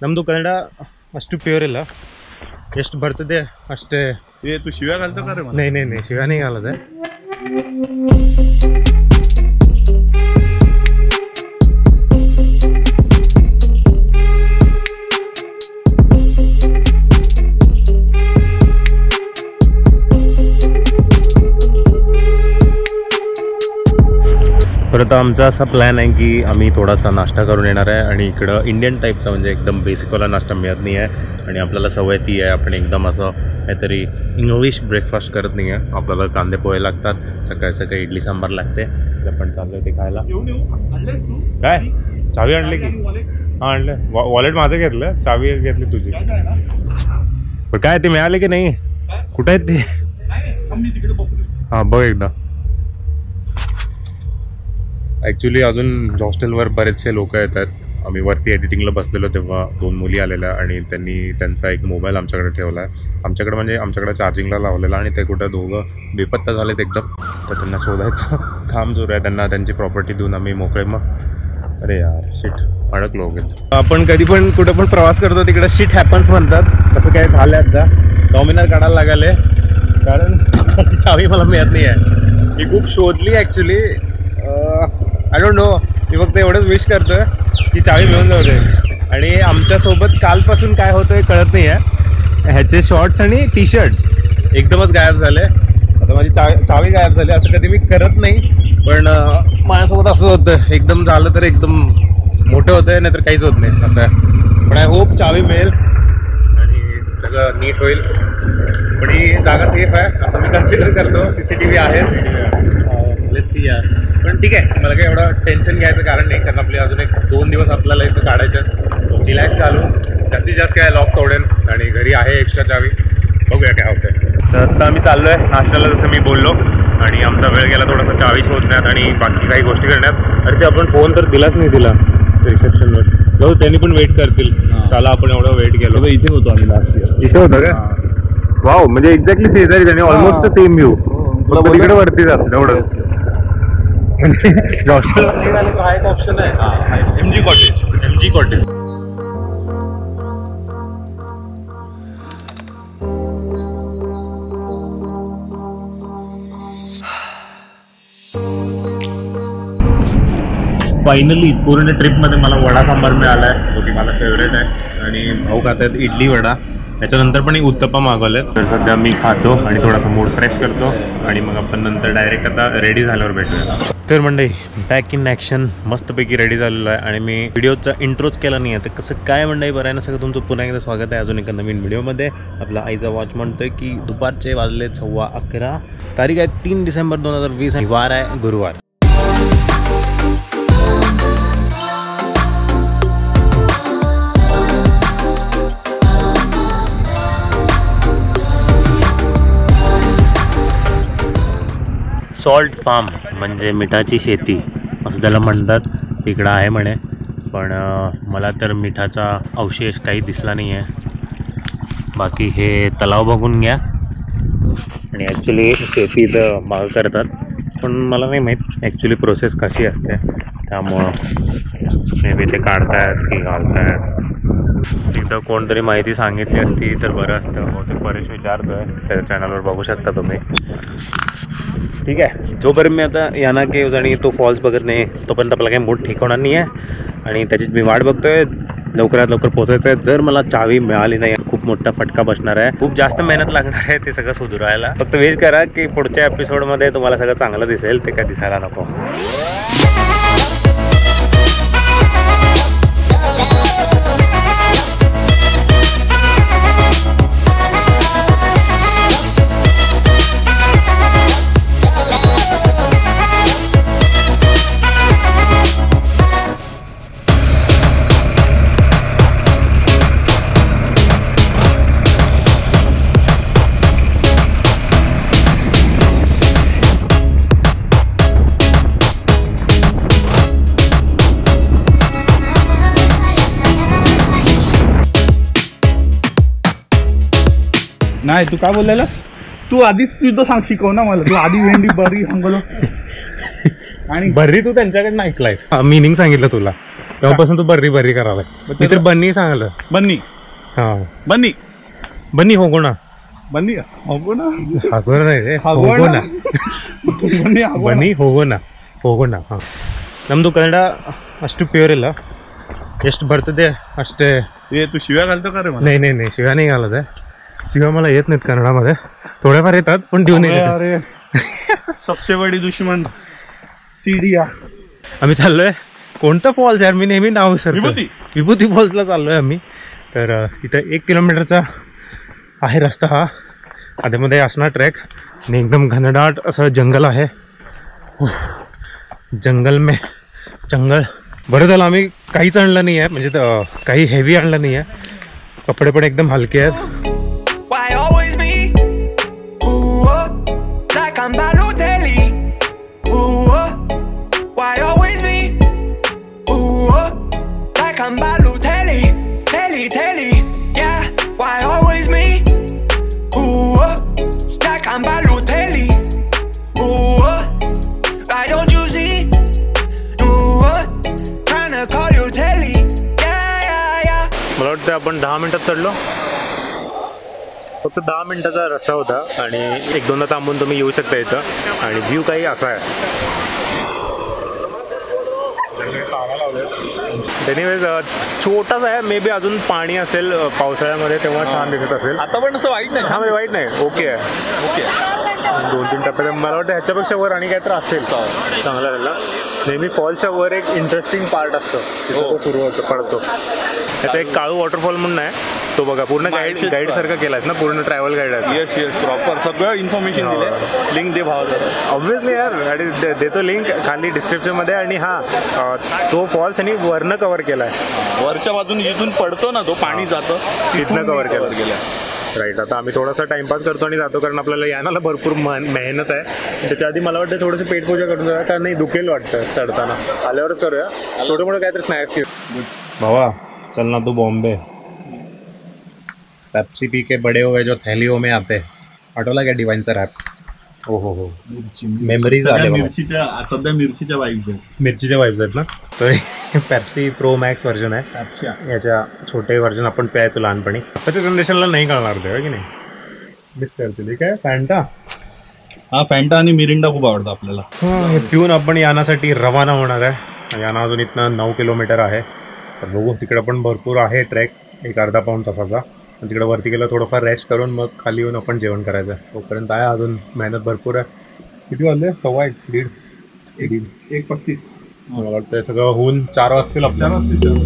ನಮ್ಮದು ಕನ್ನಡ ಅಷ್ಟು ಪ್ಯೂರ್ ಇಲ್ಲ, ಎಷ್ಟು ಬರ್ತದೆ ಅಷ್ಟೇ. तू शिव्या घालतो का रे मला? नाही शिव्या नाही घालत आहे. परत आमचा असा प्लॅन आहे की आम्ही थोडासा नाश्ता करून येणार आहे आणि इकडं इंडियन टाईपचा म्हणजे एकदम बेसिकवाला नाश्ता मिळत नाही आहे आणि आपल्याला सवय ती आहे आपण एकदम असं काहीतरी इंग्लिश ब्रेकफास्ट करत नाही आहे. आपल्याला कांदे पोहे लागतात, सकाळी सकाळी इडली सांबार लागते. आपण चाललो ते खायला. काय चावी आणली की? हां आणलं. वॉलेट माझं घेतलं, चावी घेतली तुझी. पण काय ते मिळाले की नाही? कुठं आहेत ते? हां बघ एकदा. ॲक्च्युली अजून हॉस्टेलवर बरेचसे लोक येतात. आम्ही वरती एडिटिंगला बसलेलो तेव्हा 2 मुली आलेल्या आणि त्यांनी त्यांचा एक मोबाईल आमच्याकडे ठेवला आहे. आमच्याकडे म्हणजे आमच्याकडे चार्जिंगला लावलेला आणि ते कुठं दोघं बेपत्ता झालेत एकदम. तर त्यांना शोधायचं काम सुरू आहे. त्यांना त्यांची प्रॉपर्टी देऊन आम्ही मोकळे. मग अरे यार शिट अडकलो वगैरे. आपण कधी पण कुठं पण प्रवास करतो तिकडे शिट हॅपन्स म्हणतात. तसं काय झालं आता. डॉमिनर काढायला लागले कारण चावी मला मिळत नाही आहे. मी खूप शोधली ॲक्च्युली. I don't know. मी फक्त एवढंच विश करतोय की चावी मिळून जाऊ दे. आणि आमच्यासोबत कालपासून काय होतंय कळत नाही आहे. ह्याचे शॉर्ट्स आणि टी शर्ट एकदमच गायब झाले. आता माझी चावी गायब झाली. असं कधी मी करत नाही पण माझ्यासोबत असं होतं. एकदम झालं तर एकदम मोठं होतं, नाहीतर काहीच होत नाही आता. पण आय होप चावी मिळेल आणि सगळं नीट होईल. पण ही जागा सेफ आहे असं मी कन्सिडर करतो. CCTV आहे. लेट्स सी यार. पण ठीक आहे, मला काही एवढं टेन्शन घ्यायचं कारण नाही कारण आपले अजून 1-2 दिवस आपल्याला इथं काढायचं. रिलॅक्स चालू. जास्तीत जास्त काय लॉक तोडेल आणि घरी आहे एक्स्ट्रा चावी. बघूया काय होतं. तर आता आम्ही चाललो आहे नाश्त्याला जसं मी बोललो आणि आमचा वेळ गेला थोडासा चावी शोधण्यात आणि बाकी काही गोष्टी करण्यात. अरे ते आपण फोन तर दिलाच नाही दिला रिसेप्शनवर. जाऊ त्यांनी पण वेट करतील. त्याला आपण एवढं वेट केलं. इथे होतो आम्ही लास्ट इयर. इथे होतं का? वाव म्हणजे एक्झॅक्टली शेजारी त्याने ऑलमोस्ट सेम व्ह्यू. तिकडे वरती जात एवढंच. म्हणजे हॉस्टेल हा एक ऑप्शन आहे. MG cottage. फायनली पूर्ण ट्रिपमध्ये मला वडा सांबार मिळाला आहे जो की मला फेवरेट आहे. आणि भाऊ खात आहेत इडली वडा. त्याच्यानंतर पण एक उत्तप्पा मागवले. तर सध्या मी खातो आणि थोडासा मूड फ्रेश करतो आणि मग आपण नंतर डायरेक्ट आता रेडी झाल्यावर भेटूया. तर मंडळी बॅक इन ॲक्शन. मस्तपैकी रेडी झालेलो आहे आणि मी व्हिडिओचा इंट्रोच केला नाही आहे. तर कसं काय मंडळी बरं आहे ना सगळं. तुमचं पुन्हा एकदा स्वागत आहे अजून एका नवीन व्हिडिओमध्ये. आपला आईचा वॉच म्हणतोय की दुपारचे वाजले 11:15. तारीख आहे 3 डिसेंबर 2020. वार आहे गुरुवार. सॉल्ट फार्म म्हणजे मिठाची शेती असं त्याला म्हणतात. इकडं आहे म्हणे पण मला तर मिठाचा अवशेष काही दिसला नाही आहे. बाकी हे तलाव बघून घ्या आणि ॲक्च्युली शेती इथं मागं करतात पण मला नाही माहीत ॲक्च्युली प्रोसेस कशी असते. त्यामुळं मे बी ते काढतायत की घालतायत. एकदा कोणतरी माहिती सांगितली असती तर बरं असतं. बहुतेक परेश विचारतो आहे त्या चॅनलवर बघू शकता तुम्ही. ठीक आहे. जोपर्यंत मी आता याना केव्ज आणि तो फॉल्स बघत नाही तोपर्यंत आपल्याला काही मूड ठीक होणार नाही आहे आणि त्याचीच मी वाट बघतोय. लवकरात लवकर पोहोचायचं आहे. जर मला चावी मिळाली नाही खूप मोठा फटका बसणार आहे. खूप जास्त मेहनत लागणार आहे ते सगळं सुधारायला. फक्त विश करा की पुढच्या एपिसोडमध्ये तुम्हाला सगळं चांगलं दिसेल. ते काय दिसायला नको. नाही तू काय बोललेला? तू आधीच तुझं सांग शिकव ना मला. तू आधी भेंडी बरी सांगलो आणि बरी तू त्यांच्याकडनं ऐकलायस. मिनिंग सांगितलं तुला. तेव्हापासून तू बर्री करायला मी तर बन्नी सांगलं. बन्नी हा बन्नी बन्नी होगो ना बन्नी होगो ना ಹಾಗೋಣ ಇದೆ ಹೋಗೋಣ. ಬನ್ನಿ ಬನ್ನಿ ಹೋಗೋಣ ಹೋಗೋಣ. ಹಾಂ ನಮ್ಮದು ಕನ್ನಡ ಅಷ್ಟು ಪ್ಯೂರ್ ಇಲ್ಲ, ಎಷ್ಟು ಬರ್ತದೆ ಅಷ್ಟೇ. तू शिव्या घालतो का रे मला? नाही नाही नाही शिव्या नाही घालत आहे. शिव्या मला येत नाहीत कन्नडामध्ये, थोड्याफार येतात पण देऊ नाही. अरे सबसे बडी दुश्मन सीडिया. आम्ही चाललोय कोणतं फॉल्स यार, मी नेहमी नाव विसरतो. विभूती फॉल्सला चाललोय आम्ही. तर इथं 1 किलोमीटरचा आहे रस्ता हा, आधीमध्ये असणार ट्रॅक आणि एकदम घनदाट असं जंगल आहे. जंगल बरं झालं आम्ही काहीच आणलं नाही आहे, म्हणजे काही हेवी आणलं नाही आहे. कपडे पण एकदम हलके आहेत. मला वाटतं आपण 10 मिनिटात चढलो. फक्त 10 मिनिटाचा रस्ता होता आणि 1-2दा थांबून तुम्ही येऊ शकता इथं. आणि व्ह्यू काही असा आहे. एनिवेज छोटासा आहे, मे बी अजून पाणी असेल पावसाळ्यामध्ये तेव्हा छान दिसत असेल. आता पण असं वाईट नाही, छान वाईट नाही, ओके आहे. ओके 2-3 टप्प्यात मला वाटतं ह्याच्यापेक्षा वर आणि काहीतरी असेल चांगला झाला. नेहमी फॉलच्या वर एक इंटरेस्टिंग पार्ट असतो, तो सुरू होतो पडतो. त्याचा एक काळू वॉटरफॉल म्हणून आहे, तो बघा पूर्ण गाईड सारखं केलाय ना, पूर्ण ट्रॅव्हल गाईड आहे. येस प्रॉपर सगळं इन्फॉर्मेशन दिले. लिंक दे भाव ऑब्व्हियसली यार, आणि देतो लिंक खाली डिस्क्रिप्शनमध्ये. आणि हां तो फॉल्स आणि वरनं कव्हर केलाय, वरच्या बाजून जिथून पडतो ना तो पाणी जातं तिथनं कव्हर केलं राईट. आता आम्ही थोडासा टाइमपास करतो आणि जातो, कारण आपल्याला यानाला भरपूर मेहनत आहे. त्याच्या आधी मला वाटतं थोडंसं पेटपूजा करून जाऊया, कारण नाही दुखेल वाटतं चढताना. आल्यावरच करूया छोटे मोठे काहीतरी स्नॅक्स. भावा चल ना तू बॉम्बे, पेप्सी पी के बड़े हुए जो थैलियों में आते. आठवला क्या डिवाइनचा रॅप? हो मेमरीज आले. सध्या मिरचीच्या वाईब्स आहेत ना. तर पेप्सी प्रो मॅक्स व्हर्जन आहे, याच्या छोटे व्हर्जन आपण प्यायचो लहानपणी. आताच्या जनरेशनला नाही कळणार ते की नाही. मिस करतील काय फॅन्टा. हा फॅन्टा आणि मिरिंडा खूप आवडतं आपल्याला. हे पिऊन आपण यानासाठी रवाना होणार आहे. याना अजून इथनं 9 किलोमीटर आहे. तर बघू, तिकडं पण भरपूर आहे ट्रॅक, एक अर्धा पाऊण तासाचा. तिकडे वरती गेलं थोडंफार रेस्ट करून मग खाली येऊन आपण जेवण करायचं. तोपर्यंत आहे अजून मेहनत भरपूर आहे. किती वाजले? 1:15 1:35 मला वाटतं. सगळं होऊन 4 वाजतील. 4 वाजतील.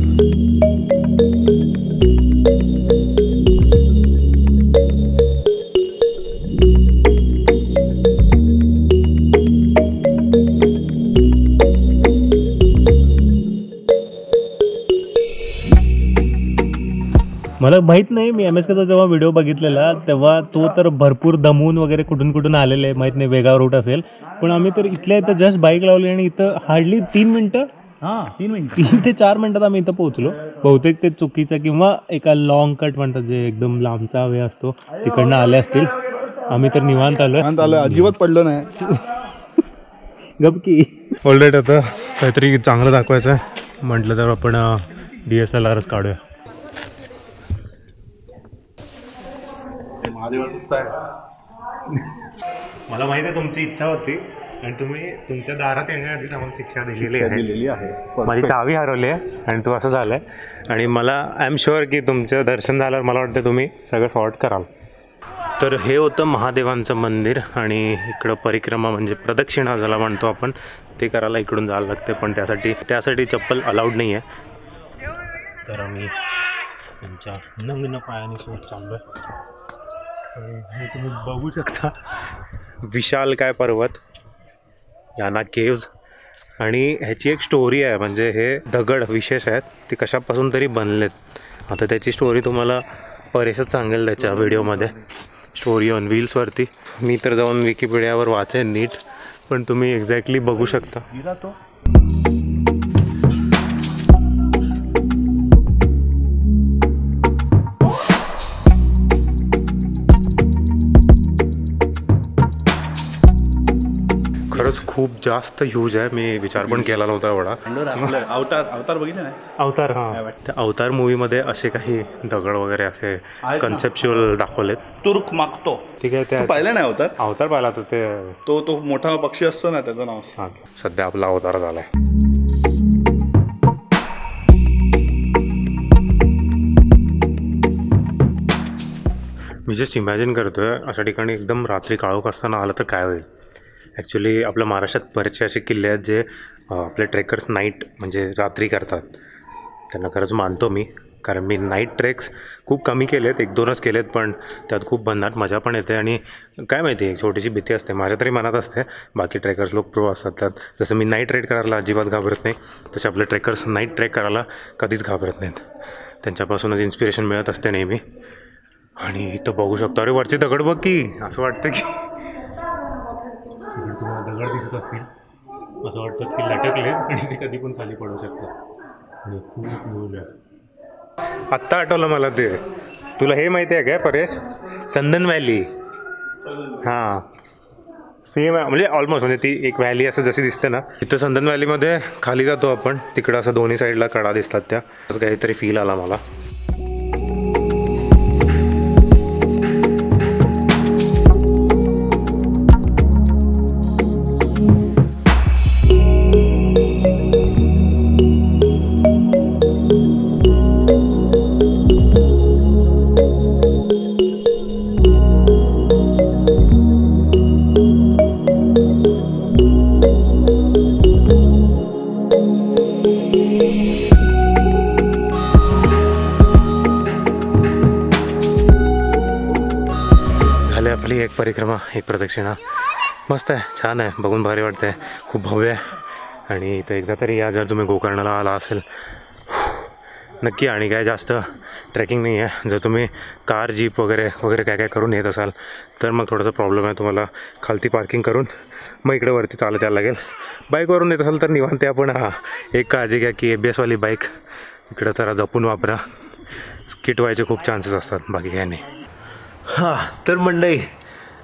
मला माहीत नाही, मी MSKचा जेव्हा व्हिडिओ बघितलेला तेव्हा तो तर भरपूर दमून वगैरे कुठून आलेले, माहीत नाही वेगळा रूट असेल. पण आम्ही तर इथल्या इथं जस्ट बाईक लावली आणि इथं हार्डली 3 मिनटं 3 ते 4 मिनटात आम्ही इथं पोहोचलो. बहुतेक ते चुकीचं किंवा एका लॉंग कट म्हणतात, जे एकदम लांबचा वे असतो, तिकडनं आले असतील. आम्ही तर निवांत आलो, अजिबात पडलो नाही. गपकी ऑलरेडी. आता काहीतरी चांगलं दाखवायचं आहे म्हटलं तर आपण DSLRच काढूया. मला माहिती आहे तुमची इच्छा होती आणि तुम्ही तुमच्या दारात येण्याआधीच आम्हाला शिक्षा दिलेली आहे. माझी चावी हरवली आहे आणि तू असं झालंय. आणि मला आय एम शुअर की तुमचं दर्शन झाल्यावर मला वाटतं तुम्ही सगळं सॉर्ट कराल. तर हे होतं महादेवांचं मंदिर आणि इकडं परिक्रमा म्हणजे प्रदक्षिणा ज्याला म्हणतो आपण, ते करायला इकडून जायला लागते. पण त्यासाठी चप्पल अलाउड नाही आहे. तर आम्ही त्यांच्या नग्न पायाने सोबत चाललो आहे. हे तुम्ही बघू शकता, विशाल काय पर्वत, याना केव्ज. आणि ह्याची एक स्टोरी आहे, म्हणजे हे दगड विशेष आहेत, ते कशापासून तरी बनलेत. आता त्याची स्टोरी तुम्हाला परेशच सांगेल त्याच्या व्हिडिओमध्ये, स्टोरी ऑन व्हील्सवरती. मी तर जाऊन विकिपीडियावर वाचेन नीट, पण तुम्ही एक्झॅक्टली बघू शकता. खरंच खूप जास्त ह्यूज आहे. मी विचार पण केला नव्हता एवढा. अवतार बघितलं नाही? अवतार, हां. त्या अवतार मूवीमध्ये असे काही दगड वगैरे असे कन्सेप्च्युअल दाखवलेत. तुर्क मागतो. ठीक आहे. त्या पाहिलं नाही अवतार? अवतार पाहिला तर ते तो मोठा पक्षी असतो ना, त्याचं नाव. हां, सध्या आपला अवतार झालाय. मी जस्ट इमॅजिन करतोय अशा ठिकाणी एकदम रात्री काळोख असताना आलं तर काय होईल. ॲक्च्युली आपल्या महाराष्ट्रात बरेचसे असे किल्ले आहेत जे आपले ट्रेकर्स नाईट म्हणजे रात्री करतात. त्यांना खरंच मानतो मी, कारण मी नाईट ट्रेक्स खूप कमी केलेत, 1-2च केलेत, पण त्यात खूप भन्नाट मजा पण येते. आणि काय माहिती, एक छोटीशी भीती असते माझ्या तरी मनात असते. बाकी ट्रेकर्स लोक प्रो असतात त्यात. जसं मी नाईट ट्रेक करायला अजिबात घाबरत नाही, तसे आपले ट्रेकर्स नाईट ट्रेक करायला कधीच घाबरत नाहीत. त्यांच्यापासूनच इन्स्पिरेशन मिळत असते नेहमी. आणि इथं बघू शकतो, अरे वरचे दगड बघ की, असं वाटतं की तुम्हाला दगड दिसत असतील, असं वाटतं की लटकले आणि ते कधी पण खाली पडू शकतात. आणि खूप न्यूज आहे. आत्ता आठवलं मला ते. तुला हे माहिती आहे काय परेश, संदन व्हॅली? हां, सेम आहे, म्हणजे ऑलमोस्ट. म्हणजे ती एक व्हॅली असं जशी दिसते ना, तिथं संदन व्हॅलीमध्ये खाली जातो आपण, तिकडं असं दोन्ही साईडला कडा दिसतात त्या. असं काहीतरी फील आला मला. आपली एक परिक्रमा, एक प्रदक्षिणा. मस्त आहे, छान आहे, बघून भारी वाटतं आहे, खूप भव्य आहे. आणि इथं एकदा तरी या, जर तुम्ही गोकर्णाला आला असेल नक्की. आणि काय जास्त ट्रेकिंग नाही आहे. जर तुम्ही कार, जीप वगैरे काय काय करून येत असाल तर मग थोडासा प्रॉब्लेम आहे. तुम्हाला खालती पार्किंग करून मग इकडे वरती चालत यायला लागेल. बाईकवरून येत असाल तर निवांत आहे. पण हां, एक काळजी घ्या की ABS-वाली बाईक इकडं जरा जपून वापरा, स्किट व्हायचे खूप चान्सेस असतात, बाकी काय नाही. हां, तर मंडळी,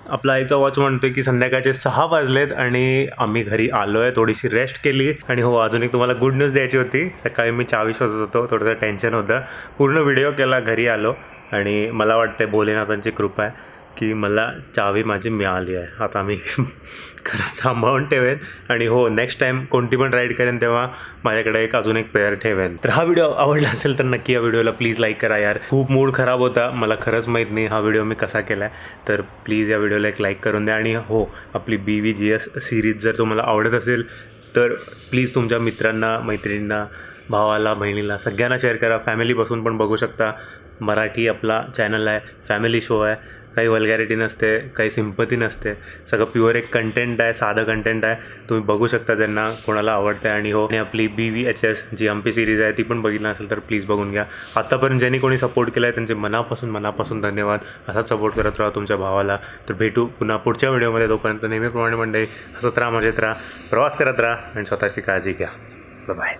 आपला आईचा वॉच म्हणतोय की संध्याकाळचे 6 वाजलेत आणि आम्ही घरी आलो आहे. थोडीशी रेस्ट केली. आणि हो, अजून एक तुम्हाला गुड न्यूज द्यायची होती. सकाळी मी चावी शोधत होतो, थोडंसं टेन्शन होतं. पूर्ण व्हिडिओ केला, घरी आलो आणि मला वाटतं भोलेनाथांची कृपा आहे की मला चावी माझी मिळाली आहे. आता मी खरंच सांभाळून ठेवेन. आणि हो, नेक्स्ट टाईम कोणती पण राईड करेन तेव्हा माझ्याकडे अजून एक पेअर ठेवेन. तर हा व्हिडिओ आवडला असेल तर नक्की या व्हिडिओला प्लीज लाईक करा यार. खूप मूड खराब होता, मला खरंच माहीत नाही हा व्हिडिओ मी कसा केला आहे. तर प्लीज या व्हिडिओला एक लाईक करून द्या. आणि हो, आपली BVGS सिरीज जर तुम्हाला आवडत असेल तर प्लीज तुमच्या मित्रांना, मैत्रिणींना, भावाला, बहिणीला सगळ्यांना शेअर करा. फॅमिली बसून पण बघू शकता. मराठी आपला चॅनल आहे, फॅमिली शो आहे. काही वल्गॅरिटी नसते, काही सिम्पती नसते, सगळं प्युअर एक कंटेंट आहे, साधं कंटेंट आहे. तुम्ही बघू शकता ज्यांना कोणाला आवडतं आहे. आणि हो, आणि आपली BVHS जी हम्पी सिरीज आहे ती पण बघितलं असेल तर प्लीज बघून घ्या. आत्तापर्यंत ज्यांनी कोणी सपोर्ट केला आहे त्यांचे मनापासून धन्यवाद. असाच सपोर्ट करत राहा तुमच्या भावाला. तर भेटू पुन्हा पुढच्या व्हिडिओमध्ये. तोपर्यंत नेहमीप्रमाणे मंडळी हसत राहा, मजेत राहा, प्रवास करत राहा आणि स्वतःची काळजी घ्या. बाय.